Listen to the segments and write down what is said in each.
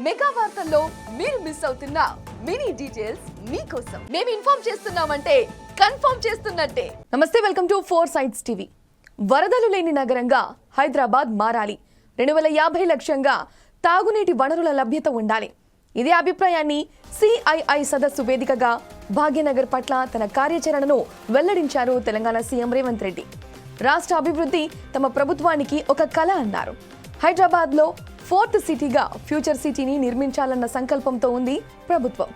Mega వార్తల్లో మీరు miss అవుతున్న మినీ డీటెయిల్స్ మీకోసం మేము ఇన్ఫార్మ్ చేస్తున్నామంటే కన్ఫర్మ్ చేస్తున్నట్టే. నమస్తే, వెల్కమ్ టు 4 సైడ్స్ టీవీ. వరదలు లేని నగరంగా హైదరాబాద్ మారాలి. 2050 లక్ష్యంగా తాగునీటి వనరుల లభ్యత ఉండాలి. ఇదే అభిప్రాయాన్ని సిఐఐ సదస్సు వేదికగా భాగ్యనగర్ పట్ల తన కార్యాచరణను వెల్లడించారు తెలంగాణ సీఎం రేవంత్ రెడ్డి. రాష్ట్ర అభివృద్ధి తమ ప్రభుత్వానికి ఒక కళ అన్నారు. హైదరాబాద్లో 4th సిటీగా ఫ్యూచర్ సిటీని నిర్మించాలన్న సంకల్పంతో ఉంది ప్రభుత్వం.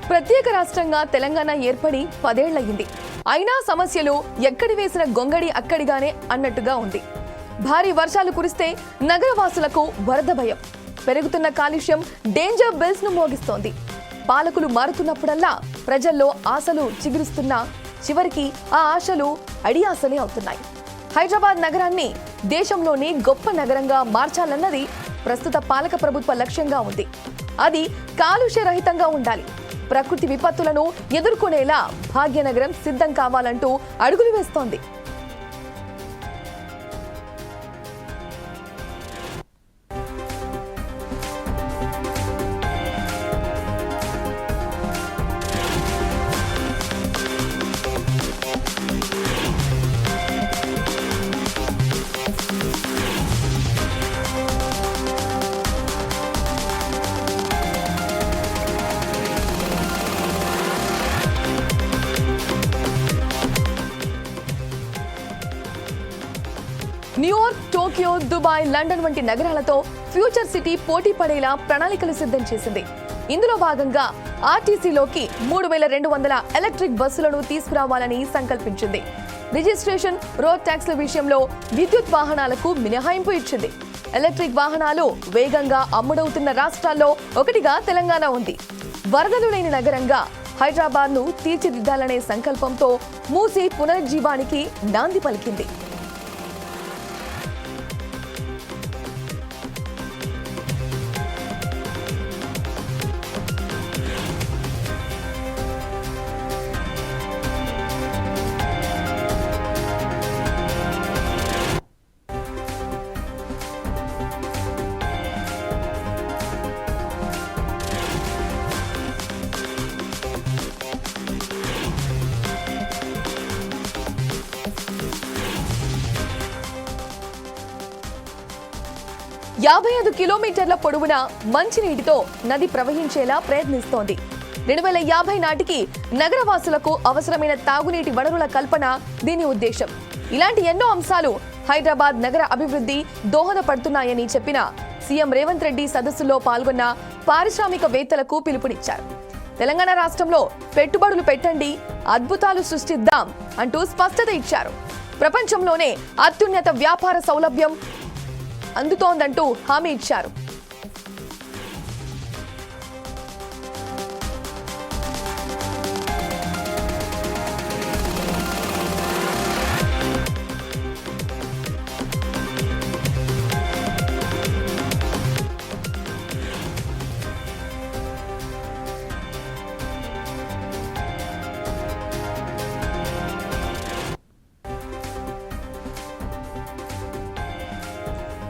ప్రత్యేక రాష్ట్రంగా తెలంగాణ ఏర్పడి 10 ఏళ్లయింది. అయినా సమస్యలు ఎక్కడి వేసిన గొంగడి అక్కడిగానే అన్నట్టుగా ఉంది. భారీ వర్షాలు కురిస్తే నగరవాసులకు వరద భయం, పెరుగుతున్న కాలుష్యం డేంజర్ బెల్స్ ను మోగిస్తోంది. పాలకులు మారుతున్నప్పుడల్లా ప్రజల్లో ఆశలు చిగురుస్తున్నా చివరికి ఆ ఆశలు అడియాసలే అవుతున్నాయి. హైదరాబాద్ నగరాన్ని దేశంలోని గొప్ప నగరంగా మార్చాలన్నది ప్రస్తుత పాలక ప్రభుత్వ లక్ష్యంగా ఉంది. అది కాలుష్య రహితంగా ఉండాలి. ప్రకృతి విపత్తులను ఎదుర్కొనేలా భాగ్యనగరం సిద్ధం కావాలంటూ అడుగులు వేస్తోంది. న్యూయార్క్, టోక్యో, దుబాయ్, లండన్ వంటి నగరాలతో ఫ్యూచర్ సిటీ పోటీ పడేలా ప్రణాళికలు సిద్ధం చేసింది. ఇందులో భాగంగా ఆర్టీసీలోకి 3200 ఎలక్ట్రిక్ బస్సులను తీసుకురావాలని సంకల్పించింది. రిజిస్ట్రేషన్, రోడ్ ట్యాక్స్ల విషయంలో విద్యుత్ వాహనాలకు మినహాయింపు ఇచ్చింది. ఎలక్ట్రిక్ వాహనాలు వేగంగా అమ్ముడవుతున్న రాష్ట్రాల్లో ఒకటిగా తెలంగాణ ఉంది. వరదలు లేని నగరంగా హైదరాబాద్ను తీర్చిదిద్దాలనే సంకల్పంతో మూసీ పునరుజ్జీవానికి నాంది పలికింది. యాభై 55 కిలోమీటర్ల పొడవున మంచినీటితో నది ప్రవహించేలా ప్రయత్నిస్తోంది. 2050 నాటికి నగరవాసులకు అవసరమైన తాగునీటి వనరుల కల్పన దీని ఉద్దేశం. ఇలాంటి ఎన్నో అంశాలు హైదరాబాద్ నగర అభివృద్ధి దోహదపడుతున్నాయని చెప్పిన సీఎం రేవంత్ రెడ్డి సదస్సులో పాల్గొన్న పారిశ్రామికవేత్తలకు పిలుపునిచ్చారు. తెలంగాణ రాష్ట్రంలో పెట్టుబడులు పెట్టండి, అద్భుతాలు సృష్టిద్దాం అంటూ స్పష్టత ఇచ్చారు. ప్రపంచంలోనే అత్యున్నత వ్యాపార సౌలభ్యం అందుతోందంటూ హామీ ఇచ్చారు.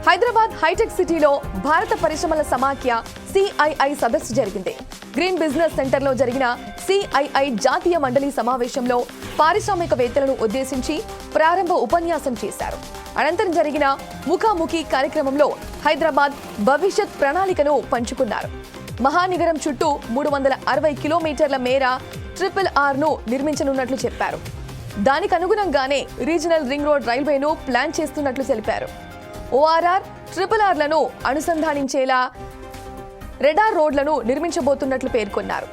హైదరాబాద్ హైటెక్ సిటీలో భారత పరిశ్రమల సమాఖ్య సిఐఐ సదస్సు జరిగింది. గ్రీన్ బిజినెస్ సెంటర్లో జరిగిన సిఐఐ జాతీయ మండలి సమావేశంలో పారిశ్రామికవేత్తలను ఉద్దేశించి ప్రారంభ ఉపన్యాసం చేశారు. అనంతరం జరిగిన ముఖాముఖి కార్యక్రమంలో హైదరాబాద్ భవిష్యత్ ప్రణాళికను పంచుకున్నారు. మహానగరం చుట్టూ 360 కిలోమీటర్ల మేర RRR ను నిర్మించనున్నట్లు చెప్పారు. దానికి అనుగుణంగానే రీజనల్ రింగ్ రోడ్ రైల్వేను ప్లాన్ చేస్తున్నట్లు తెలిపారు. ORR, RRR లను అనుసంధానించేలా రెడార్ రోడ్లను నిర్మించబోతున్నట్లు పేర్కొన్నారు.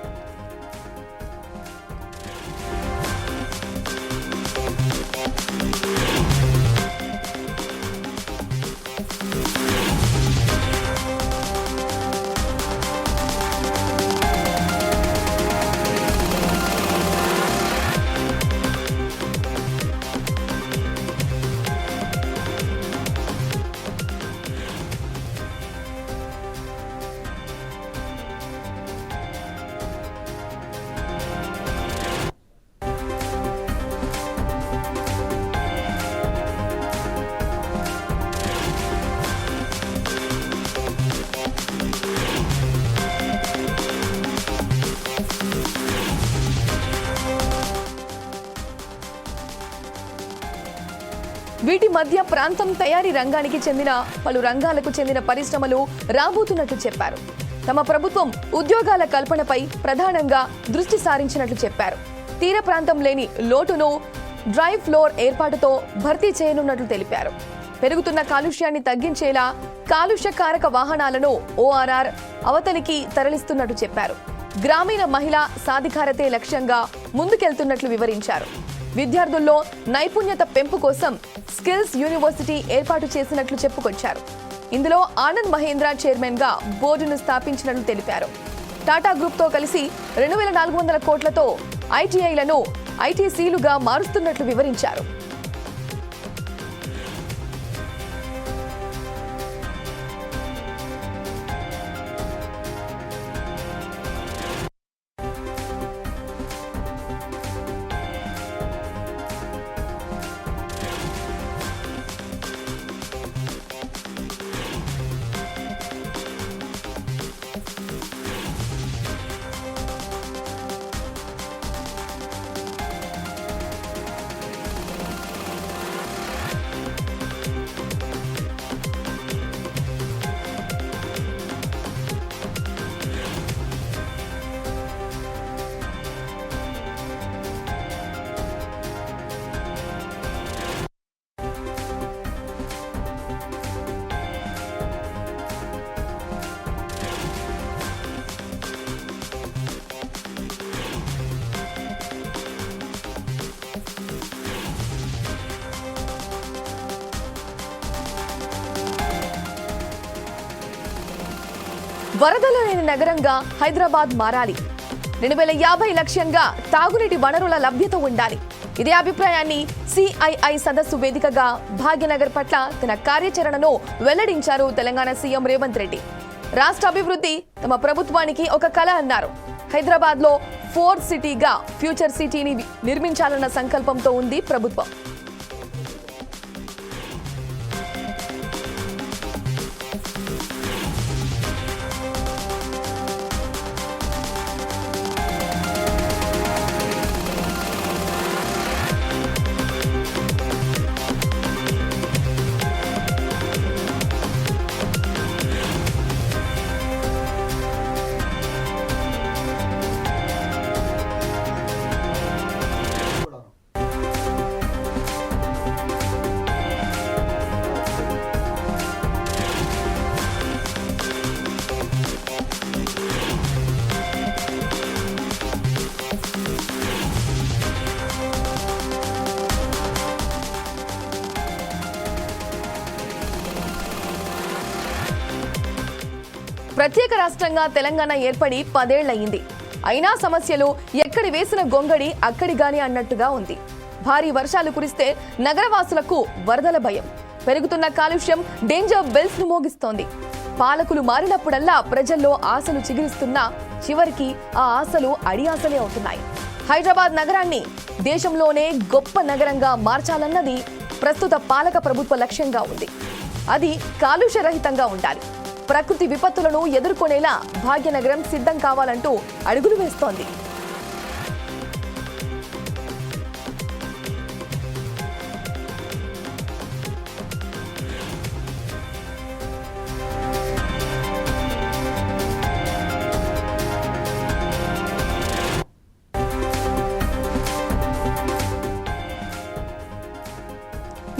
వీటి మధ్య ప్రాంతం తయారీ రంగానికి చెందిన పలు రంగాలకు చెందిన పరిశ్రమలు రాబోతున్నట్లు చెప్పారు. తమ ప్రభుత్వం ఉద్యోగాల కల్పనపై ప్రధానంగా దృష్టి సారించినట్లు చెప్పారు. తీర ప్రాంతం లేని లోటును డ్రై ఫ్లోర్ ఏర్పాటుతో భర్తీ చేయనున్నట్లు తెలిపారు. పెరుగుతున్న కాలుష్యాన్ని తగ్గించేలా కాలుష్యకారక వాహనాలను ORR అవతలికి తరలిస్తున్నట్టు చెప్పారు. గ్రామీణ మహిళా సాధికారతే లక్ష్యంగా ముందుకెళ్తున్నట్లు వివరించారు. విద్యార్థుల్లో నైపుణ్యత పెంపు కోసం స్కిల్స్ యూనివర్సిటీ ఏర్పాటు చేసినట్లు చెప్పుకొచ్చారు. ఇందులో ఆనంద్ మహేంద్ర చైర్మన్ గా బోర్డును స్థాపించినట్లు తెలిపారు. టాటా గ్రూప్ తో కలిసి 2400 కోట్లతో ITIలను ITCలుగా మారుస్తున్నట్లు వివరించారు. వరదలు లేని నగరంగా హైదరాబాద్ మారాలి. 2050 లక్ష్యంగా తాగునీటి వనరుల లభ్యత ఉండాలి. ఇదే అభిప్రాయాన్ని CII సదస్సు వేదికగా భాగ్యనగర్ పట్ల తన కార్యాచరణను వెల్లడించారు తెలంగాణ సీఎం రేవంత్ రెడ్డి. రాష్ట్ర అభివృద్ధి తమ ప్రభుత్వానికి ఒక కళ అన్నారు. హైదరాబాద్ లో 4th సిటీగా ఫ్యూచర్ సిటీని నిర్మించాలన్న సంకల్పంతో ఉంది ప్రభుత్వం. ప్రత్యేక రాష్ట్రంగా తెలంగాణ ఏర్పడి 10 ఏళ్లయింది. అయినా సమస్యలు ఎక్కడి వేసిన గొంగడి అక్కడిగాని అన్నట్టుగా ఉంది. భారీ వర్షాలు కురిస్తే నగరవాసులకు వరదల భయం. పెరుగుతున్న కాలుష్యం డేంజర్ బెల్స్ ను మోగిస్తోంది. పాలకులు మారినప్పుడల్లా ప్రజల్లో ఆశలు చిగురిస్తున్నా చివరికి ఆ ఆశలు అడియాసలే అవుతున్నాయి. హైదరాబాద్ నగరాన్ని దేశంలోనే గొప్ప నగరంగా మార్చాలన్నది ప్రస్తుత పాలక ప్రభుత్వ లక్ష్యంగా ఉంది. అది కాలుష్య రహితంగా ఉండాలి. ప్రకృతి విపత్తులను ఎదుర్కొనేలా భాగ్యనగరం సిద్ధం కావాలంటూ అడుగులు వేస్తోంది.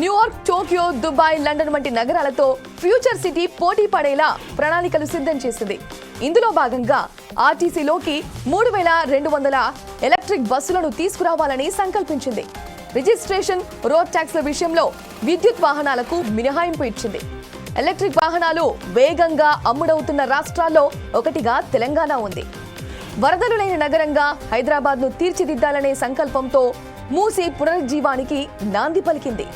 న్యూయార్క్, టోక్యో, దుబాయ్, లండన్ వంటి నగరాలతో ఫ్యూచర్ సిటీ పోటీ పడేలా ప్రణాళికలు సిద్ధం చేసింది. ఇందులో భాగంగా ఆర్టీసీలోకి 3200 ఎలక్ట్రిక్ బస్సులను తీసుకురావాలని సంకల్పించింది. రిజిస్ట్రేషన్, రోడ్ ట్యాక్స్ల విషయంలో విద్యుత్ వాహనాలకు మినహాయింపు ఇచ్చింది. ఎలక్ట్రిక్ వాహనాలు వేగంగా అమ్ముడవుతున్న రాష్ట్రాల్లో ఒకటిగా తెలంగాణ ఉంది. వరదలు లేని నగరంగా హైదరాబాద్ను తీర్చిదిద్దాలనే సంకల్పంతో మూసీ పునరుజ్జీవానికి నాంది పలికింది.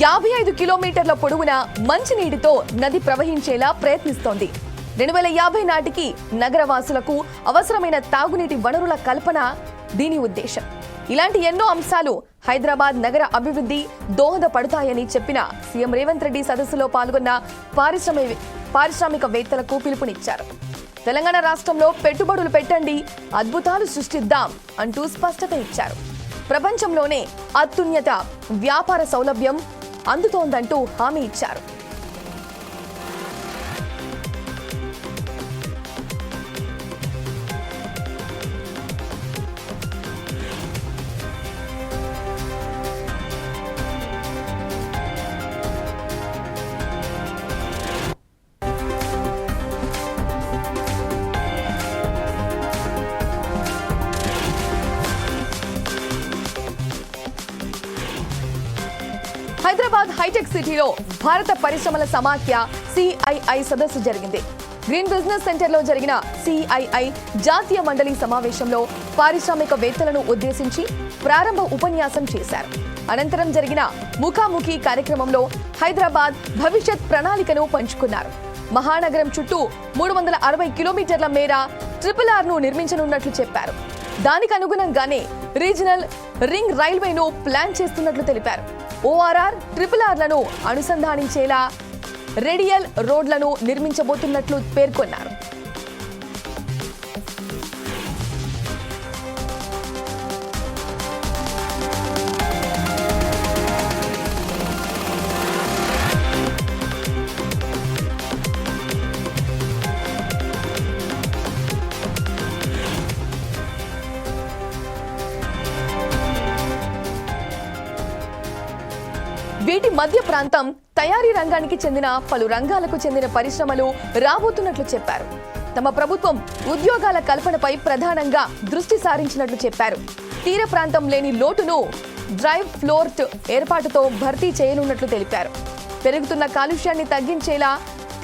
యాభై 55 కిలోమీటర్ల పొడవున మంచినీటితో నది ప్రవహించేలా ప్రయత్నిస్తోంది. 2050 నాటికి నగరవాసులకు అవసరమైన తాగునీటి వనరుల కల్పన దీని ఉద్దేశం. ఇలాంటి ఎన్నో అంశాలు హైదరాబాద్ నగర అభివృద్ధి దోహదపడతాయని చెప్పిన సీఎం రేవంత్ రెడ్డి సదస్సులో పాల్గొన్న పారిశ్రామికవేత్తలకు పిలుపునిచ్చారు. తెలంగాణ రాష్ట్రంలో పెట్టుబడులు పెట్టండి, అద్భుతాలు సృష్టిద్దాం అంటూ స్పష్టత ఇచ్చారు. ప్రపంచంలోనే అత్యున్నత వ్యాపార సౌలభ్యం అందుతోందంటూ హామీ ఇచ్చారు. హైదరాబాద్ హైటెక్ సిటీలో భారత పరిశ్రమల సమాఖ్య CII సదస్సు జరిగింది. గ్రీన్ బిజినెస్ సెంటర్లో జరిగిన CII జాతీయ మండలి సమావేశంలో పారిశ్రామికవేత్తలను ఉద్దేశించి ప్రారంభ ఉపన్యాసం చేశారు. అనంతరం జరిగిన ముఖాముఖి కార్యక్రమంలో హైదరాబాద్ భవిష్యత్ ప్రణాళికను పంచుకున్నారు. మహానగరం చుట్టూ 360 కిలోమీటర్ల మేర RRR ను నిర్మించనున్నట్లు చెప్పారు. దానికి అనుగుణంగానే రీజనల్ రింగ్ రైల్వేను ప్లాన్ చేస్తున్నట్లు తెలిపారు. ORR, RRR లను అనుసంధానించేలా రేడియల్ రోడ్లను నిర్మించబోతున్నట్లు పేర్కొన్నారు. వీటి మధ్య ప్రాంతం తయారీ రంగానికి చెందిన పలు రంగాలకు చెందిన పరిశ్రమలు రాబోతున్నట్లు చెప్పారు. తమ ప్రభుత్వం ఉద్యోగాల కల్పనపై ప్రధానంగా దృష్టి సారించినట్లు చెప్పారు. తీర ప్రాంతం లేని లోటును డ్రైవ్ ఫ్లోర్ట్ ఏర్పాటుతో భర్తీ చేయనున్నట్లు తెలిపారు. పెరుగుతున్న కాలుష్యాన్ని తగ్గించేలా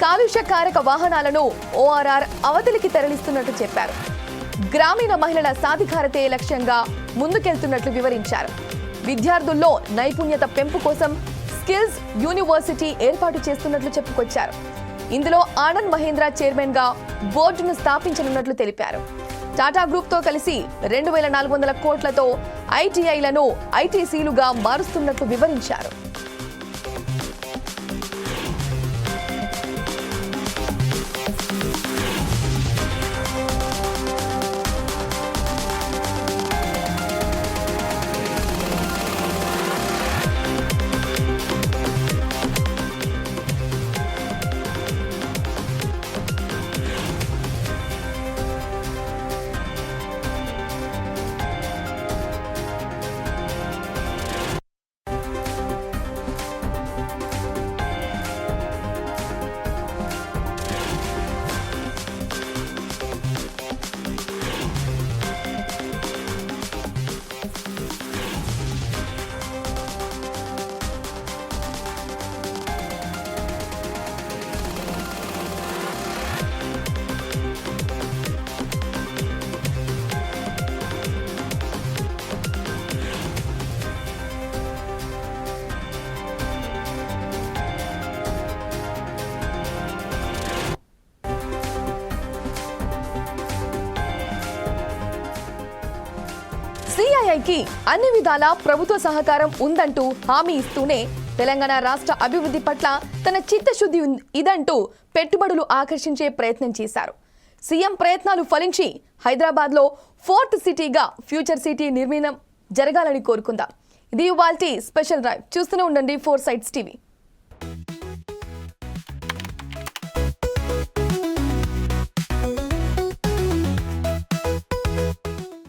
కాలుష్యకారక వాహనాలను ORR అవతలికి తరలిస్తున్నట్లు చెప్పారు. గ్రామీణ మహిళల సాధికారతే లక్ష్యంగా ముందుకెళ్తున్నట్లు వివరించారు. విద్యార్థుల్లో నైపుణ్యత పెంపు కోసం స్కిల్స్ యూనివర్సిటీ ఏర్పాటు చేస్తున్నట్లు చెప్పుకొచ్చారు. ఇందులో ఆనంద్ మహీంద్రా చైర్మన్ గా బోర్డును స్థాపించనున్నట్లు తెలిపారు. టాటా గ్రూప్ తో కలిసి 2400 కోట్లతో ITIలను ITCలుగా మారుస్తున్నట్లు వివరించారు. CIIకి అన్ని విధాలా ప్రభుత్వ సహకారం ఉందంటూ హామీ ఇస్తూనే తెలంగాణ రాష్ట్ర అభివృద్ధి పట్ల తన చిత్తశుద్ధి ఇదంటూ పెట్టుబడులు ఆకర్షించే ప్రయత్నం చేశారు. సీఎం ప్రయత్నాలు ఫలించి హైదరాబాద్లో 4th సిటీగా ఫ్యూచర్ సిటీ నిర్మాణం జరగాలని కోరుకుందాం. ఇది ఇవాల్టి స్పెషల్ డ్రైవ్. చూస్తూనే ఉండండి 4 Sides TV.